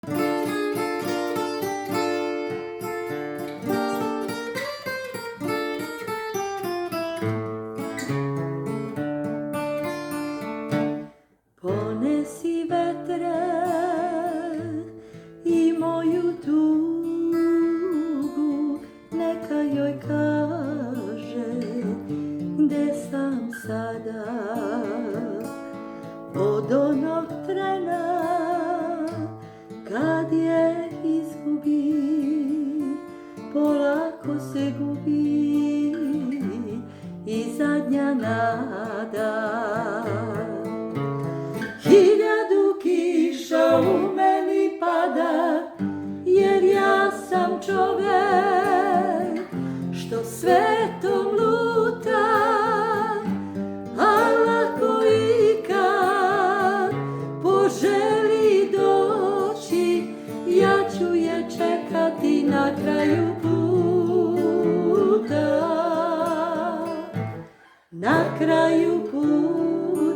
Ponesi vetre i moju tugu, neka joj kaže gde sam sada. Od onog trena kad je izgubi, polako se gubi i zadnja nada. Hiljadu kiša u meni pada, jer ja sam čovek što svetom luta, a lako i kad poželi doći, ja ću je čekati na kraju puta, na kraju puta.